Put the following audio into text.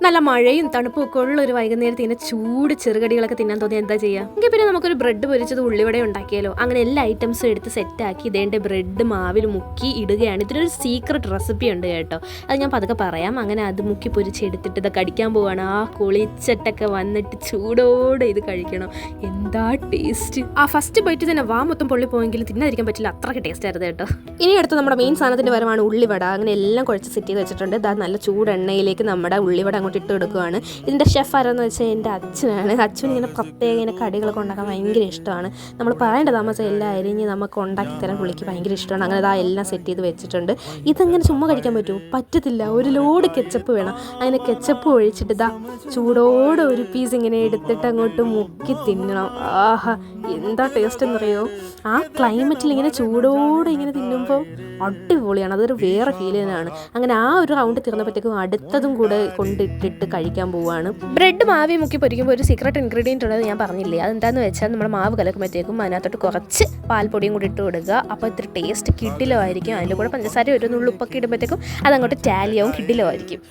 നല്ല മഴയും തണുപ്പും ഒക്കെ ഉള്ള ഒരു വൈകുന്നേരത്ത് ഇങ്ങനെ ചൂട് ചെറുകടികളൊക്കെ തിന്നാൻ തോന്നി എന്താ ചെയ്യുക? എങ്കിൽ പിന്നെ നമുക്കൊരു ബ്രെഡ് പൊരിച്ചത് ഉള്ളിവട ഉണ്ടാക്കിയാലോ? അങ്ങനെ എല്ലാ ഐറ്റംസും എടുത്ത് സെറ്റാക്കി ഇതേണ്ട ബ്രെഡ് മാവിൽ മുക്കി ഇടുകയാണ്. ഇതിനൊരു സീക്രട്ട് റെസിപ്പി ഉണ്ട് കേട്ടോ, അത് ഞാൻ പതുക്കെ പറയാം. അങ്ങനെ അത് മുക്കി പൊരിച്ചെടുത്തിട്ട് ഇത് കടിക്കാൻ പോവാണ്. ആ കുളിച്ചിട്ടൊക്കെ വന്നിട്ട് ചൂടോടെ ഇത് കഴിക്കണം. എന്താ ടേസ്റ്റ്! ആ ഫസ്റ്റ് ബൈറ്റ് തന്നെ വാ മൊത്തം പൊള്ളി പോയെങ്കിലും തിന്നാതിരിക്കാൻ പറ്റില്ല, അത്രയ്ക്ക് ടേസ്റ്റ് ആയിരുന്നു കേട്ടോ. ഇനി അടുത്ത് നമ്മുടെ മെയിൻ സാധനത്തിൻ്റെ വരവാണ് ഉള്ളിവട. അങ്ങനെ എല്ലാം കുഴച്ച് സെറ്റ് ചെയ്ത് വെച്ചിട്ടുണ്ട്. ഇതാ നല്ല ചൂടെണ്ണയിലേക്ക് നമ്മുടെ ഉള്ളിവട അങ്ങോട്ട് ഇട്ട് കൊടുക്കുകയാണ്. ഇതിൻ്റെ ഷെഫ് ആരെന്ന് വെച്ചാൽ എൻ്റെ അച്ഛനാണ്. അച്ഛൻ ഇങ്ങനെ പ്രത്യേക ഇങ്ങനെ കടികളൊക്കെ ഉണ്ടാക്കാൻ ഭയങ്കര ഇഷ്ടമാണ്. നമ്മൾ പറയേണ്ട താമസം എല്ലാം അരിഞ്ഞ് നമുക്ക് ഉണ്ടാക്കി തരാൻ പുള്ളിക്ക് ഭയങ്കര ഇഷ്ടമാണ്. അങ്ങനെ ഇതാ എല്ലാം സെറ്റ് ചെയ്ത് വെച്ചിട്ടുണ്ട്. ഇതെങ്ങനെ ചുമ്മാ കഴിക്കാൻ പറ്റുമോ? പറ്റത്തില്ല, ഒരു ലോഡ് കെച്ചപ്പ് വേണം. അങ്ങനെ കെച്ചപ്പ് ഒഴിച്ചിട്ട് ഇതാ ചൂടോടെ ഒരു പീസ് ഇങ്ങനെ എടുത്തിട്ട് അങ്ങോട്ട് മുക്കി തിന്നണം. ആഹാ, എന്താ ടേസ്റ്റ് എന്നറിയോ? ആ ക്ലൈമറ്റിൽ ഇങ്ങനെ ചൂടോടെ ഇങ്ങനെ തിന്നുമ്പോൾ അടിപൊളിയാണ്. അതൊരു വേറെ ഫീൽ തന്നെയാണ്. അങ്ങനെ ആ ഒരു റൗണ്ട് തീർന്നപ്പോഴത്തേക്കും അടുത്തതും കൂടെ കൊണ്ടിട്ടിട്ട് കഴിക്കാൻ പോവുകയാണ്. ബ്രെഡ് മാവി മുക്കി പൊരിക്കുമ്പോൾ ഒരു സീക്രട്ട് ഇൻഗ്രീഡിയൻറ്റ് ഉള്ളത് ഞാൻ പറഞ്ഞില്ലേ, അതെന്താണെന്ന് വെച്ചാൽ നമ്മൾ മാവ് കലക്കുമ്പോഴത്തേക്കും അതിനകത്തോട്ട് കുറച്ച് പാൽപ്പൊടിയും കൂടി ഇട്ട് കൊടുക്കുക. അപ്പോൾ ഇത്തിരി ടേസ്റ്റ് കിഡിലോ ആയിരിക്കും. അതിൻ്റെ കൂടെ പഞ്ചസാര ഒരു നുള്ളുപ്പൊക്കെ ഇടുമ്പോഴത്തേക്കും അതങ്ങോട്ട് ടാലിയാവും, കിഡിലോ ആയിരിക്കും.